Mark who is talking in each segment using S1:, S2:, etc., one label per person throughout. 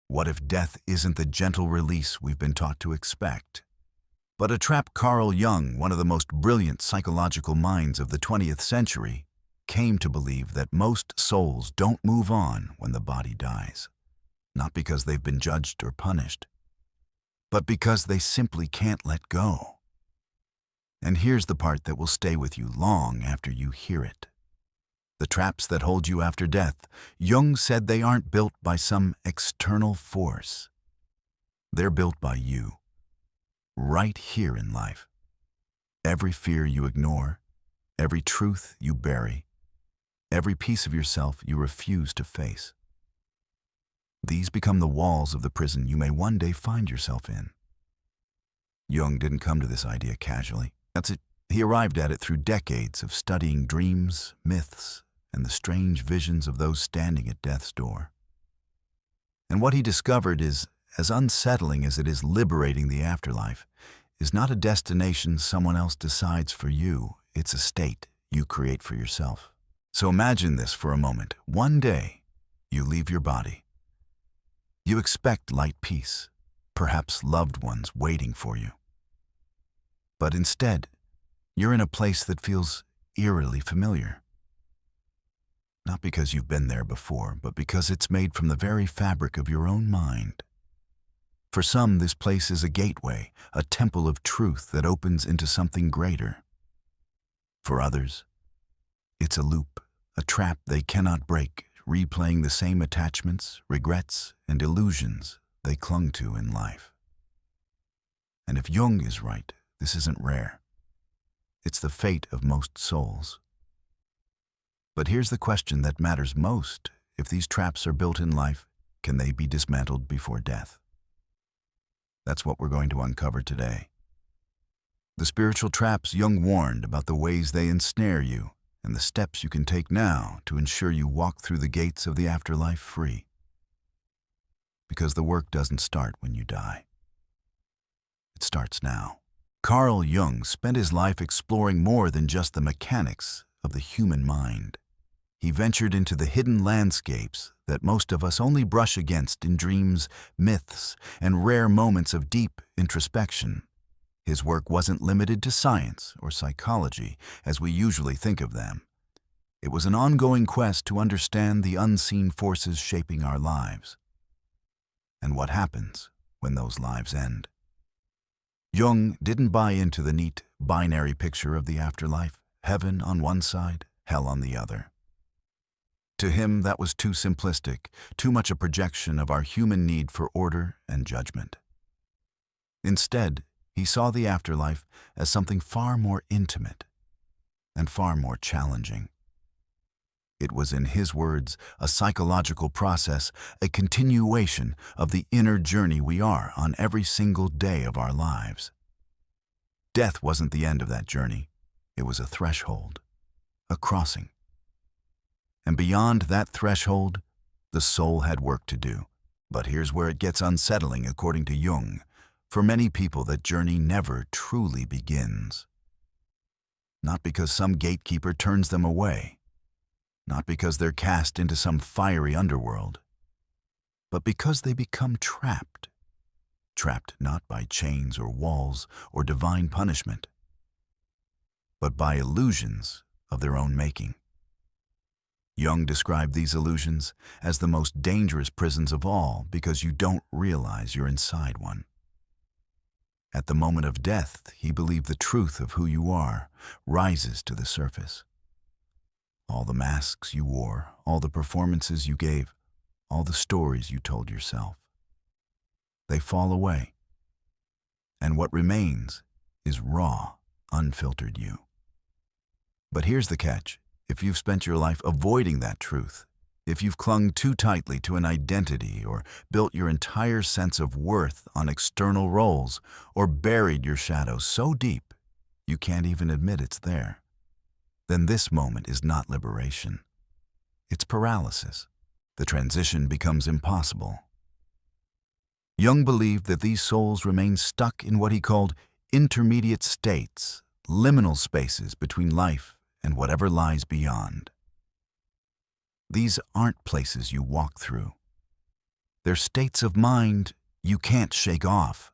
S1: What if death isn't the gentle release we've been taught to expect, but a trap? Carl Jung, one of the most brilliant psychological minds of the 20th century, came to believe that most souls don't move on when the body dies, not because they've been judged or punished, but because they simply can't let go. And here's the part that will stay with you long after you hear it. The traps that hold you after death, Jung said they aren't built by some external force. They're built by you, right here in life. Every fear you ignore, every truth you bury, every piece of yourself you refuse to face. These become the walls of the prison you may one day find yourself in. Jung didn't come to this idea casually. He arrived at it through decades of studying dreams, myths, and the strange visions of those standing at death's door. And what he discovered is, as unsettling as it is liberating, the afterlife is not a destination someone else decides for you. It's a state you create for yourself. So imagine this for a moment. One day, you leave your body. You expect light peace, perhaps loved ones waiting for you. But instead, you're in a place that feels eerily familiar. Not because you've been there before, but because it's made from the very fabric of your own mind. For some, this place is a gateway, a temple of truth that opens into something greater. For others, it's a loop, a trap they cannot break, replaying the same attachments, regrets, and illusions they clung to in life. And if Jung is right, this isn't rare. It's the fate of most souls. But here's the question that matters most. If these traps are built in life, can they be dismantled before death? That's what we're going to uncover today. The spiritual traps Jung warned about, the ways they ensnare you, and the steps you can take now to ensure you walk through the gates of the afterlife free. Because the work doesn't start when you die. It starts now. Carl Jung spent his life exploring more than just the mechanics of the human mind. He ventured into the hidden landscapes that most of us only brush against in dreams, myths, and rare moments of deep introspection. His work wasn't limited to science or psychology as we usually think of them. It was an ongoing quest to understand the unseen forces shaping our lives. And what happens when those lives end? Jung didn't buy into the neat, binary picture of the afterlife, heaven on one side, hell on the other. To him, that was too simplistic, too much a projection of our human need for order and judgment. Instead, he saw the afterlife as something far more intimate and far more challenging. It was, in his words, a psychological process, a continuation of the inner journey we are on every single day of our lives. Death wasn't the end of that journey. It was a threshold, a crossing. And beyond that threshold, the soul had work to do. But here's where it gets unsettling, according to Jung. For many people, that journey never truly begins. Not because some gatekeeper turns them away, not because they're cast into some fiery underworld, but because they become trapped. Trapped not by chains or walls or divine punishment, but by illusions of their own making. Jung described these illusions as the most dangerous prisons of all because you don't realize you're inside one. At the moment of death, he believed the truth of who you are rises to the surface. All the masks you wore, all the performances you gave, all the stories you told yourself. They fall away. And what remains is raw, unfiltered you. But here's the catch. If you've spent your life avoiding that truth, if you've clung too tightly to an identity or built your entire sense of worth on external roles or buried your shadows so deep you can't even admit it's there, then this moment is not liberation. It's paralysis. The transition becomes impossible. Jung believed that these souls remain stuck in what he called intermediate states, liminal spaces between life and whatever lies beyond. These aren't places you walk through. They're states of mind you can't shake off.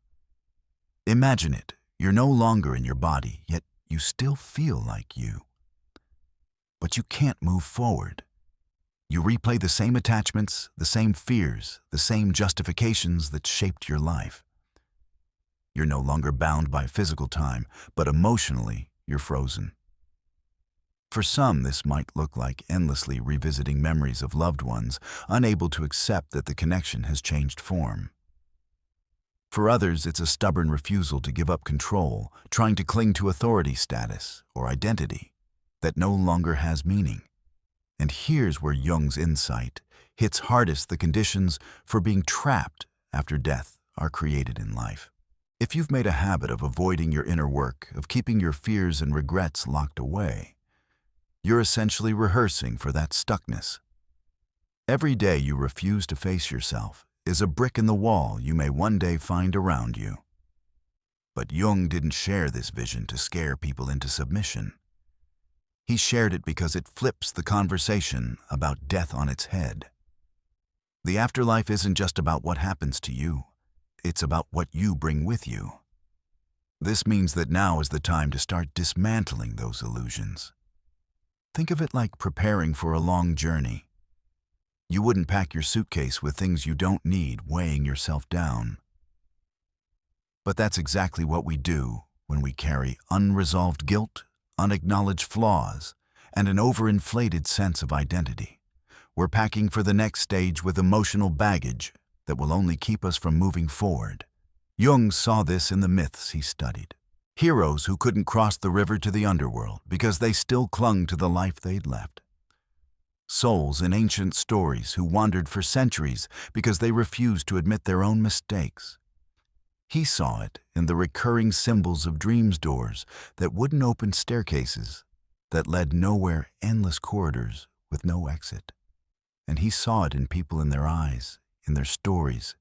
S1: Imagine it. You're no longer in your body, yet you still feel like you. But you can't move forward. You replay the same attachments, the same fears, the same justifications that shaped your life. You're no longer bound by physical time, but emotionally, you're frozen. For some, this might look like endlessly revisiting memories of loved ones, unable to accept that the connection has changed form. For others, it's a stubborn refusal to give up control, trying to cling to authority status or identity that no longer has meaning. And here's where Jung's insight hits hardest: the conditions for being trapped after death are created in life. If you've made a habit of avoiding your inner work, of keeping your fears and regrets locked away, you're essentially rehearsing for that stuckness. Every day you refuse to face yourself is a brick in the wall you may one day find around you. But Jung didn't share this vision to scare people into submission. He shared it because it flips the conversation about death on its head. The afterlife isn't just about what happens to you, it's about what you bring with you. This means that now is the time to start dismantling those illusions. Think of it like preparing for a long journey. You wouldn't pack your suitcase with things you don't need, weighing yourself down. But that's exactly what we do when we carry unresolved guilt, unacknowledged flaws, and an overinflated sense of identity. We're packing for the next stage with emotional baggage that will only keep us from moving forward. Jung saw this in the myths he studied. Heroes who couldn't cross the river to the underworld because they still clung to the life they'd left. Souls in ancient stories who wandered for centuries because they refused to admit their own mistakes. He saw it in the recurring symbols of dreams doors that wouldn't open, staircases that led nowhere, endless corridors with no exit. And he saw it in people, in their eyes, in their stories,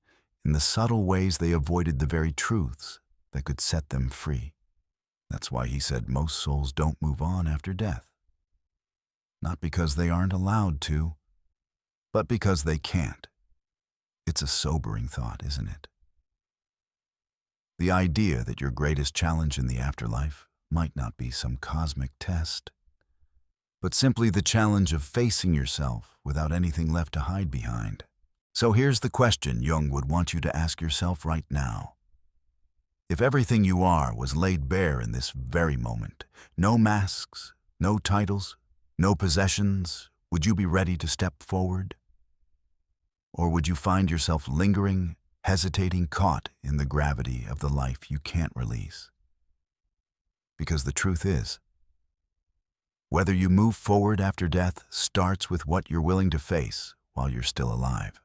S1: in the subtle ways they avoided the very truths that could set them free. That's why he said most souls don't move on after death. Not because they aren't allowed to, but because they can't. It's a sobering thought, isn't it? The idea that your greatest challenge in the afterlife might not be some cosmic test, but simply the challenge of facing yourself without anything left to hide behind. So here's the question Jung would want you to ask yourself right now. If everything you are was laid bare in this very moment, no masks, no titles, no possessions, would you be ready to step forward? Or would you find yourself lingering, hesitating, caught in the gravity of the life you can't release? Because the truth is, whether you move forward after death starts with what you're willing to face while you're still alive.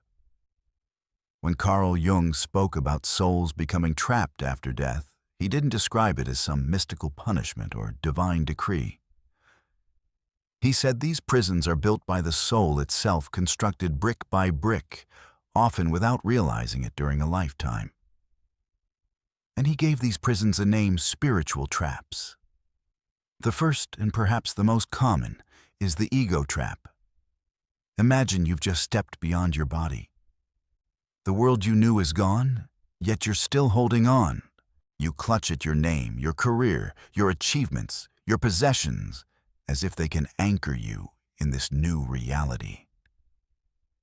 S1: When Carl Jung spoke about souls becoming trapped after death, he didn't describe it as some mystical punishment or divine decree. He said these prisons are built by the soul itself, constructed brick by brick, often without realizing it during a lifetime. And he gave these prisons a name: spiritual traps. The first, and perhaps the most common, is the ego trap. Imagine you've just stepped beyond your body. The world you knew is gone, yet you're still holding on. You clutch at your name, your career, your achievements, your possessions, as if they can anchor you in this new reality.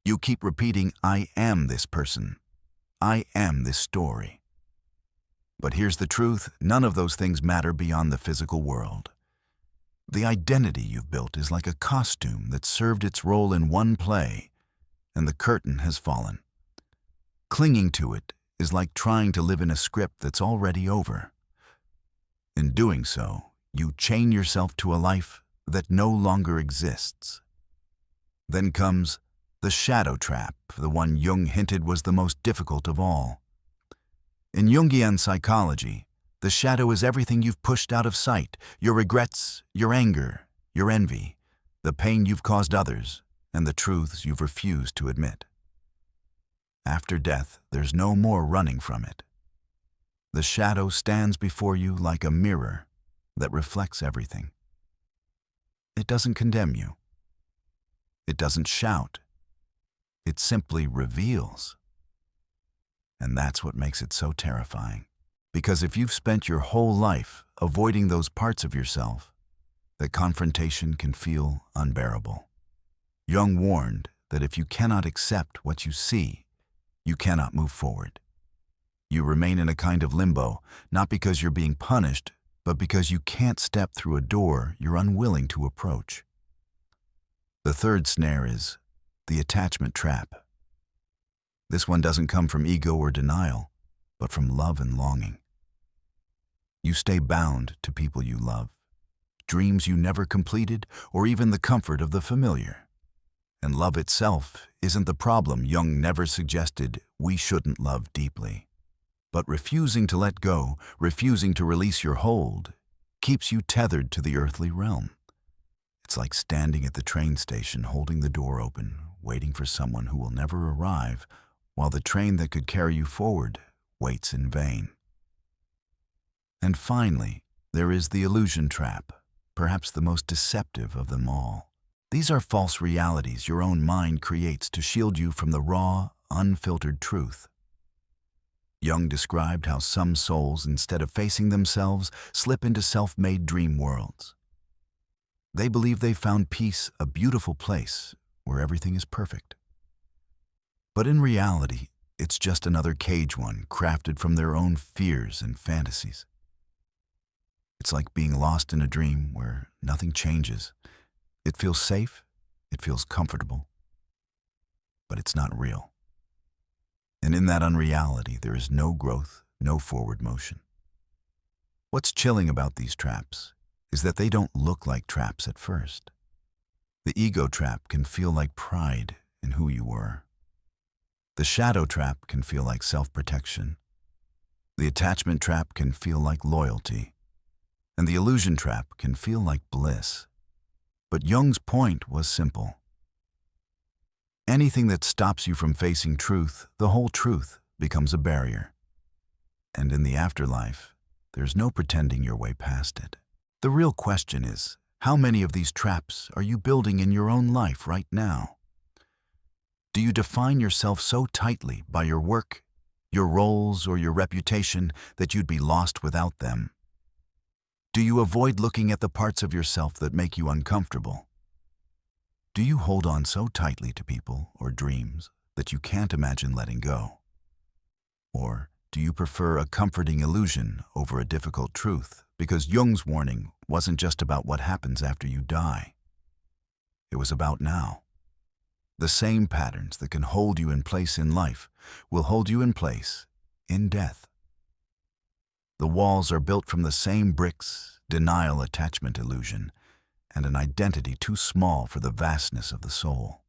S1: You keep repeating, I am this person. I am this story. But here's the truth: none of those things matter beyond the physical world. The identity you've built is like a costume that served its role in one play, and the curtain has fallen. Clinging to it is like trying to live in a script that's already over. In doing so, you chain yourself to a life that no longer exists. Then comes the shadow trap, the one Jung hinted was the most difficult of all. In Jungian psychology, the shadow is everything you've pushed out of sight: your regrets, your anger, your envy, the pain you've caused others, and the truths you've refused to admit. After death, there's no more running from it. The shadow stands before you like a mirror that reflects everything. It doesn't condemn you. It doesn't shout. It simply reveals. And that's what makes it so terrifying. Because if you've spent your whole life avoiding those parts of yourself, the confrontation can feel unbearable. Jung warned that if you cannot accept what you see, you cannot move forward. You remain in a kind of limbo, not because you're being punished, but because you can't step through a door you're unwilling to approach. The third snare is the attachment trap. This one doesn't come from ego or denial, but from love and longing. You stay bound to people you love, dreams you never completed, or even the comfort of the familiar. And love itself isn't the problem. Jung never suggested we shouldn't love deeply. But refusing to let go, refusing to release your hold, keeps you tethered to the earthly realm. It's like standing at the train station holding the door open, waiting for someone who will never arrive, while the train that could carry you forward waits in vain. And finally, there is the illusion trap, perhaps the most deceptive of them all. These are false realities your own mind creates to shield you from the raw, unfiltered truth. Jung described how some souls, instead of facing themselves, slip into self-made dream worlds. They believe they found peace, a beautiful place where everything is perfect. But in reality, it's just another cage one crafted from their own fears and fantasies. It's like being lost in a dream where nothing changes. It feels safe, it feels comfortable, but it's not real. And in that unreality, there is no growth, no forward motion. What's chilling about these traps is that they don't look like traps at first. The ego trap can feel like pride in who you were. The shadow trap can feel like self-protection. The attachment trap can feel like loyalty. And the illusion trap can feel like bliss. But Jung's point was simple. Anything that stops you from facing truth, the whole truth, becomes a barrier. And in the afterlife, there's no pretending your way past it. The real question is, how many of these traps are you building in your own life right now? Do you define yourself so tightly by your work, your roles, or your reputation that you'd be lost without them? Do you avoid looking at the parts of yourself that make you uncomfortable? Do you hold on so tightly to people or dreams that you can't imagine letting go? Or do you prefer a comforting illusion over a difficult truth? Because Jung's warning wasn't just about what happens after you die. It was about now. The same patterns that can hold you in place in life will hold you in place in death. The walls are built from the same bricks, denial, attachment, illusion, and an identity too small for the vastness of the soul.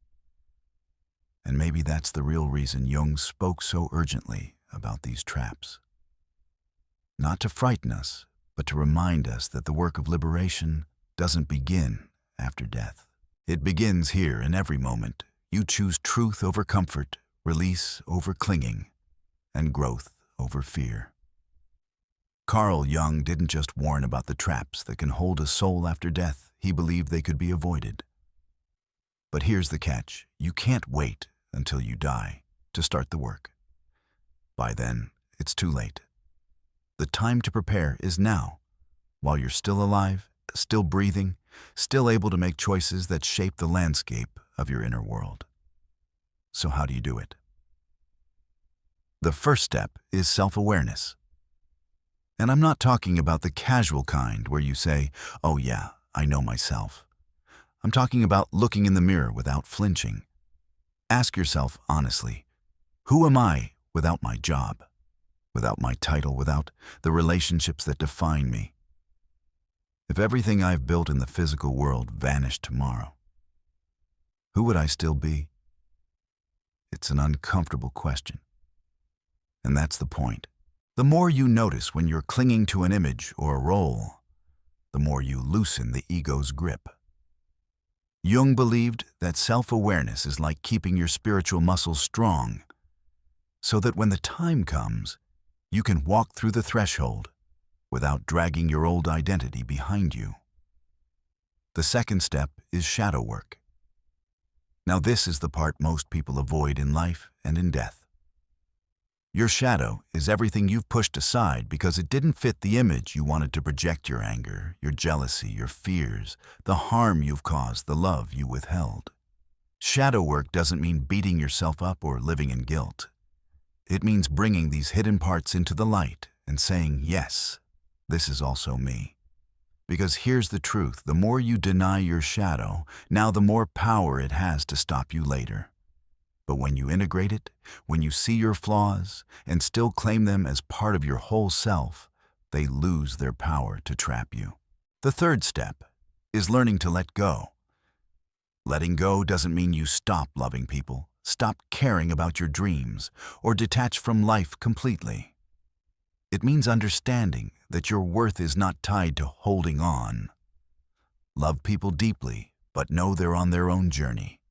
S1: And maybe that's the real reason Jung spoke so urgently about these traps. Not to frighten us, but to remind us that the work of liberation doesn't begin after death. It begins here in every moment. You choose truth over comfort, release over clinging, and growth over fear. Carl Jung didn't just warn about the traps that can hold a soul after death. He believed they could be avoided. But here's the catch. You can't wait until you die to start the work. By then, it's too late. The time to prepare is now, while you're still alive, still breathing, still able to make choices that shape the landscape of your inner world. So how do you do it? The first step is self-awareness. And I'm not talking about the casual kind where you say, "Oh yeah, I know myself." I'm talking about looking in the mirror without flinching. Ask yourself honestly, who am I without my job, without my title, without the relationships that define me? If everything I've built in the physical world vanished tomorrow, who would I still be? It's an uncomfortable question. And that's the point. The more you notice when you're clinging to an image or a role, the more you loosen the ego's grip. Jung believed that self-awareness is like keeping your spiritual muscles strong, so that when the time comes, you can walk through the threshold without dragging your old identity behind you. The second step is shadow work. Now this is the part most people avoid in life and in death. Your shadow is everything you've pushed aside because it didn't fit the image you wanted to project: your anger, your jealousy, your fears, the harm you've caused, the love you withheld. Shadow work doesn't mean beating yourself up or living in guilt. It means bringing these hidden parts into the light and saying, yes, this is also me. Because here's the truth: the more you deny your shadow, now the more power it has to stop you later. But when you integrate it, when you see your flaws and still claim them as part of your whole self, they lose their power to trap you. The third step is learning to let go. Letting go doesn't mean you stop loving people, stop caring about your dreams, or detach from life completely. It means understanding that your worth is not tied to holding on. Love people deeply, but know they're on their own journey.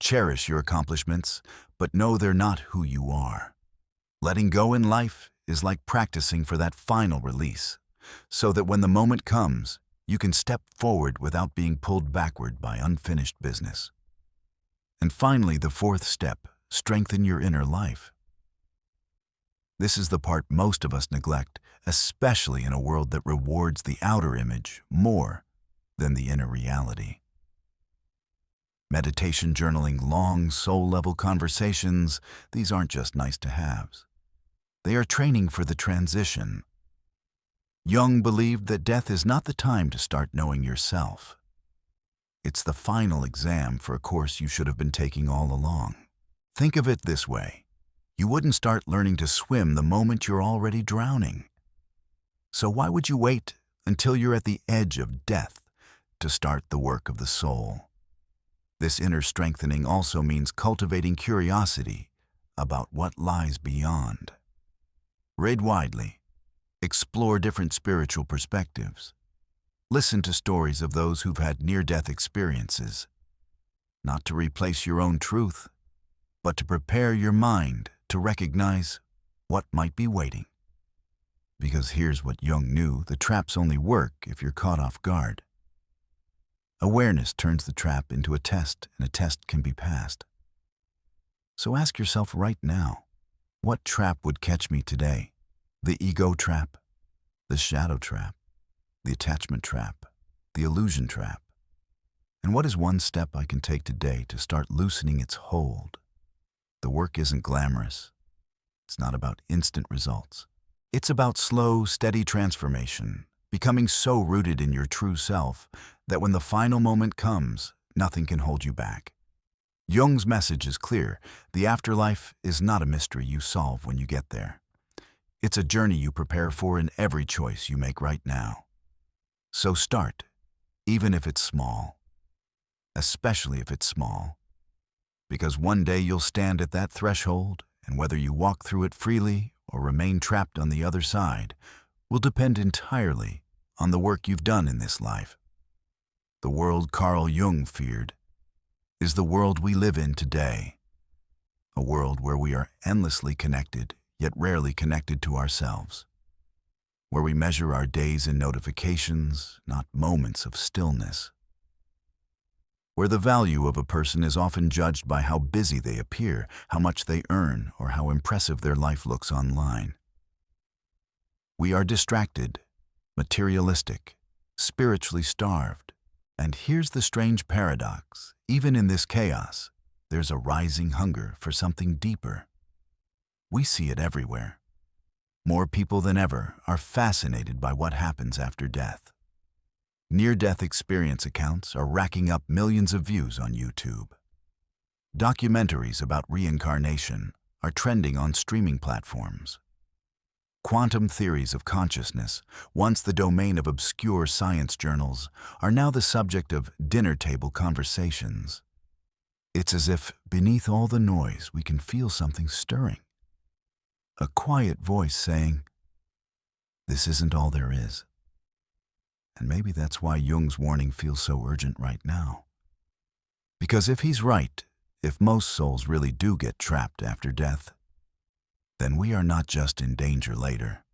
S1: Cherish your accomplishments, but know they're not who you are. Letting go in life is like practicing for that final release, so that when the moment comes, you can step forward without being pulled backward by unfinished business. And finally, the fourth step: strengthen your inner life. This is the part most of us neglect, especially in a world that rewards the outer image more than the inner reality. Meditation, journaling, long, soul-level conversations, these aren't just nice-to-haves. They are training for the transition. Jung believed that death is not the time to start knowing yourself. It's the final exam for a course you should have been taking all along. Think of it this way: you wouldn't start learning to swim the moment you're already drowning. So why would you wait until you're at the edge of death to start the work of the soul? This inner strengthening also means cultivating curiosity about what lies beyond. Read widely. Explore different spiritual perspectives. Listen to stories of those who've had near-death experiences, not to replace your own truth, but to prepare your mind to recognize what might be waiting. Because here's what Jung knew: the traps only work if you're caught off guard. Awareness turns the trap into a test, and a test can be passed. So ask yourself right now, what trap would catch me today? The ego trap, the shadow trap, the attachment trap, the illusion trap? And what is one step I can take today to start loosening its hold? The work isn't glamorous. It's not about instant results. It's about slow, steady transformation, becoming so rooted in your true self that when the final moment comes, nothing can hold you back. Jung's message is clear: the afterlife is not a mystery you solve when you get there. It's a journey you prepare for in every choice you make right now. So start, even if it's small, especially if it's small, because one day you'll stand at that threshold, and whether you walk through it freely or remain trapped on the other side will depend entirely on the work you've done in this life. The world Carl Jung feared is the world we live in today, a world where we are endlessly connected, yet rarely connected to ourselves, where we measure our days in notifications, not moments of stillness, where the value of a person is often judged by how busy they appear, how much they earn, or how impressive their life looks online. We are distracted, materialistic, spiritually starved. And here's the strange paradox: even in this chaos, there's a rising hunger for something deeper. We see it everywhere. More people than ever are fascinated by what happens after death. Near-death experience accounts are racking up millions of views on YouTube. Documentaries about reincarnation are trending on streaming platforms. Quantum theories of consciousness, once the domain of obscure science journals, are now the subject of dinner-table conversations. It's as if beneath all the noise we can feel something stirring. A quiet voice saying, "This isn't all there is." And maybe that's why Jung's warning feels so urgent right now. Because if he's right, if most souls really do get trapped after death, then we are not just in danger later.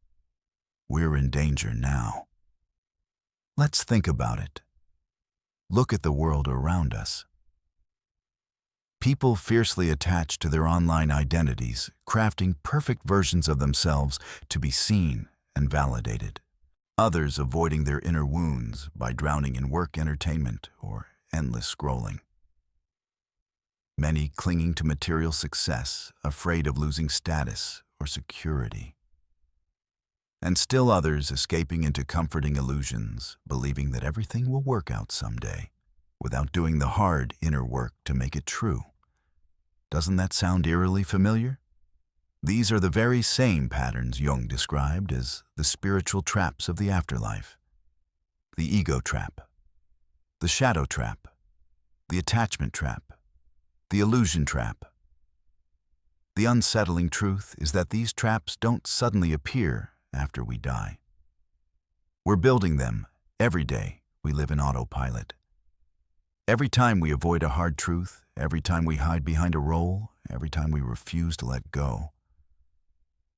S1: We're in danger now. Let's think about it. Look at the world around us. People fiercely attached to their online identities, crafting perfect versions of themselves to be seen and validated. Others avoiding their inner wounds by drowning in work entertainment or endless scrolling. Many clinging to material success, afraid of losing status or security. And still others escaping into comforting illusions, believing that everything will work out someday, without doing the hard inner work to make it true. Doesn't that sound eerily familiar? These are the very same patterns Jung described as the spiritual traps of the afterlife. The ego trap, the shadow trap, the attachment trap, the illusion trap. The unsettling truth is that these traps don't suddenly appear after we die. We're building them every day we live in autopilot. Every time we avoid a hard truth, every time we hide behind a role, every time we refuse to let go,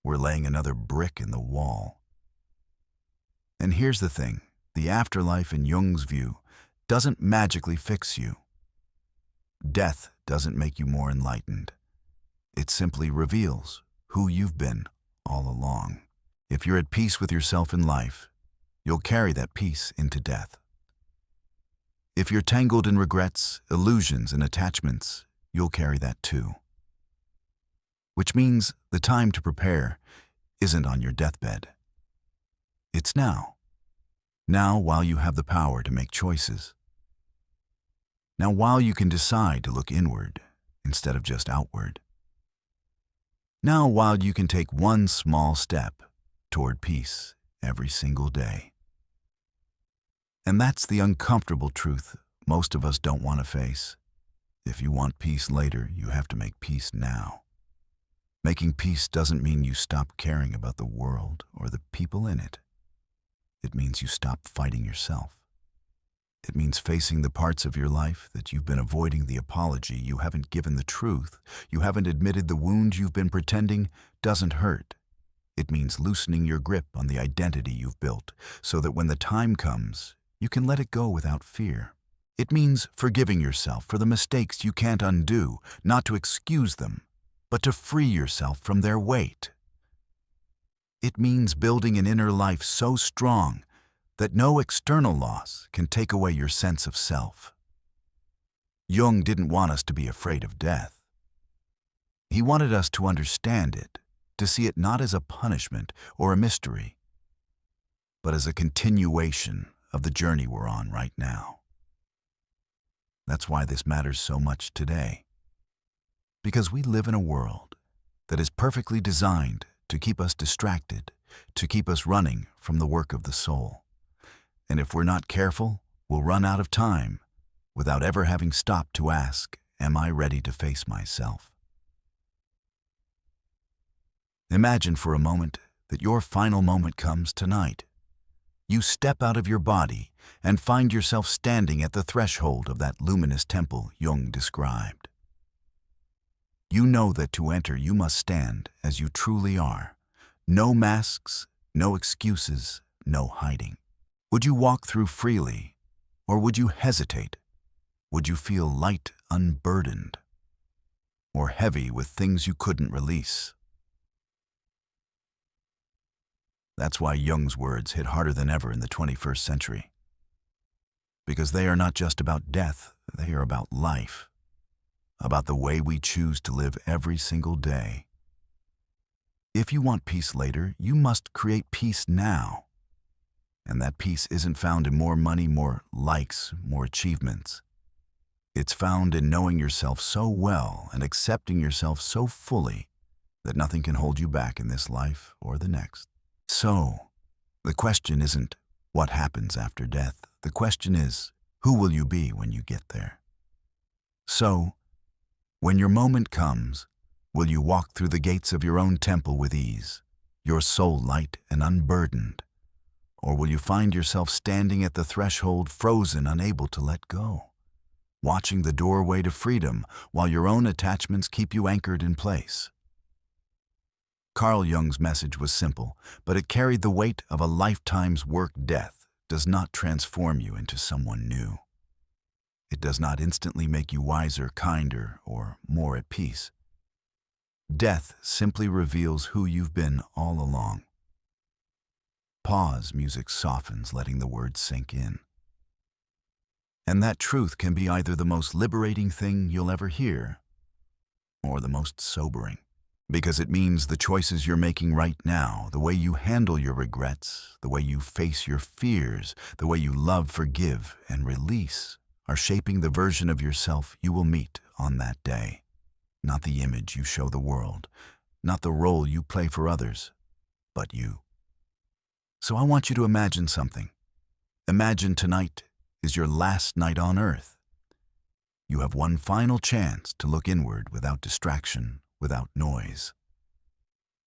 S1: we're laying another brick in the wall. And here's the thing, the afterlife in Jung's view doesn't magically fix you. Death doesn't make you more enlightened. It simply reveals who you've been all along. If you're at peace with yourself in life, you'll carry that peace into death. If you're tangled in regrets, illusions, and attachments, you'll carry that too. Which means the time to prepare isn't on your deathbed. It's now. Now, while you have the power to make choices. Now, while you can decide to look inward instead of just outward. Now, while you can take one small step toward peace every single day. And that's the uncomfortable truth most of us don't want to face. If you want peace later, you have to make peace now. Making peace doesn't mean you stop caring about the world or the people in it. It means you stop fighting yourself. It means facing the parts of your life that you've been avoiding, the apology you haven't given, the truth you haven't admitted, the wound you've been pretending doesn't hurt. It means loosening your grip on the identity you've built so that when the time comes, you can let it go without fear. It means forgiving yourself for the mistakes you can't undo, not to excuse them, but to free yourself from their weight. It means building an inner life so strong that no external loss can take away your sense of self. Jung didn't want us to be afraid of death. He wanted us to understand it, to see it not as a punishment or a mystery, but as a continuation of the journey we're on right now. That's why this matters so much today. Because we live in a world that is perfectly designed to keep us distracted, to keep us running from the work of the soul. And if we're not careful, we'll run out of time without ever having stopped to ask, am I ready to face myself? Imagine for a moment that your final moment comes tonight. You step out of your body and find yourself standing at the threshold of that luminous temple Jung described. You know that to enter you must stand as you truly are. No masks, no excuses, no hiding. Would you walk through freely, or would you hesitate? Would you feel light, unburdened, or heavy with things you couldn't release? That's why Jung's words hit harder than ever in the 21st century. Because they are not just about death, they are about life, about the way we choose to live every single day. If you want peace later, you must create peace now. And that peace isn't found in more money, more likes, more achievements. It's found in knowing yourself so well and accepting yourself so fully that nothing can hold you back in this life or the next. So, the question isn't what happens after death. The question is, who will you be when you get there? So, when your moment comes, will you walk through the gates of your own temple with ease, your soul light and unburdened? Or will you find yourself standing at the threshold, frozen, unable to let go, watching the doorway to freedom while your own attachments keep you anchored in place? Carl Jung's message was simple, but it carried the weight of a lifetime's work. Death does not transform you into someone new. It does not instantly make you wiser, kinder, or more at peace. Death simply reveals who you've been all along. Pause, music softens, letting the words sink in. And that truth can be either the most liberating thing you'll ever hear, or the most sobering. Because it means the choices you're making right now, the way you handle your regrets, the way you face your fears, the way you love, forgive, and release, are shaping the version of yourself you will meet on that day. Not the image you show the world, not the role you play for others, but you. So I want you to imagine something. Imagine tonight is your last night on earth. You have one final chance to look inward without distraction, without noise.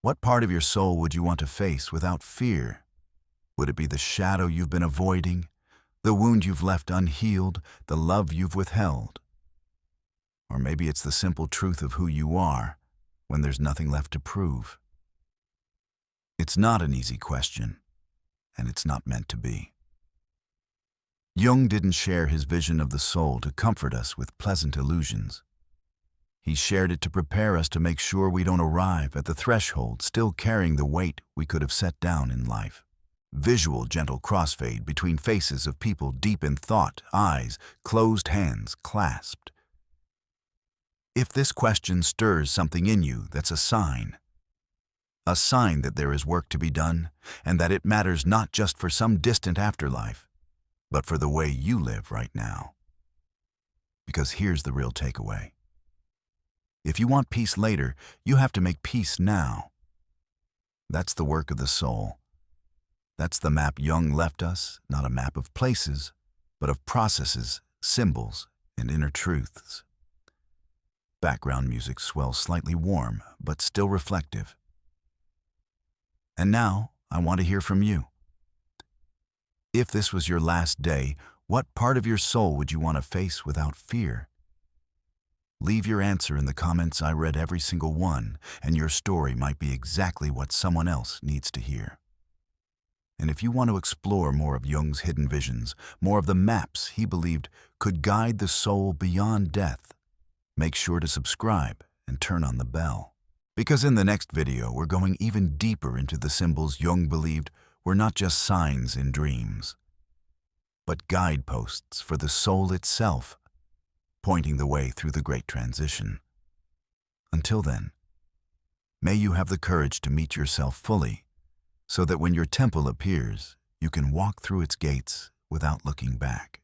S1: What part of your soul would you want to face without fear? Would it be the shadow you've been avoiding, the wound you've left unhealed, the love you've withheld? Or maybe it's the simple truth of who you are when there's nothing left to prove. It's not an easy question, and it's not meant to be. Jung didn't share his vision of the soul to comfort us with pleasant illusions. He shared it to prepare us to make sure we don't arrive at the threshold still carrying the weight we could have set down in life. Visual gentle crossfade between faces of people deep in thought, eyes, closed hands clasped. If this question stirs something in you, that's a sign that there is work to be done, and that it matters not just for some distant afterlife, but for the way you live right now. Because here's the real takeaway. If you want peace later, you have to make peace now. That's the work of the soul. That's the map Jung left us, not a map of places, but of processes, symbols, and inner truths. Background music swells slightly warm, but still reflective. And now, I want to hear from you. If this was your last day, what part of your soul would you want to face without fear? Leave your answer in the comments. I read every single one, and your story might be exactly what someone else needs to hear. And if you want to explore more of Jung's hidden visions, more of the maps he believed could guide the soul beyond death, make sure to subscribe and turn on the bell. Because in the next video, we're going even deeper into the symbols Jung believed were not just signs in dreams, but guideposts for the soul itself, pointing the way through the great transition. Until then, may you have the courage to meet yourself fully, so that when your temple appears, you can walk through its gates without looking back.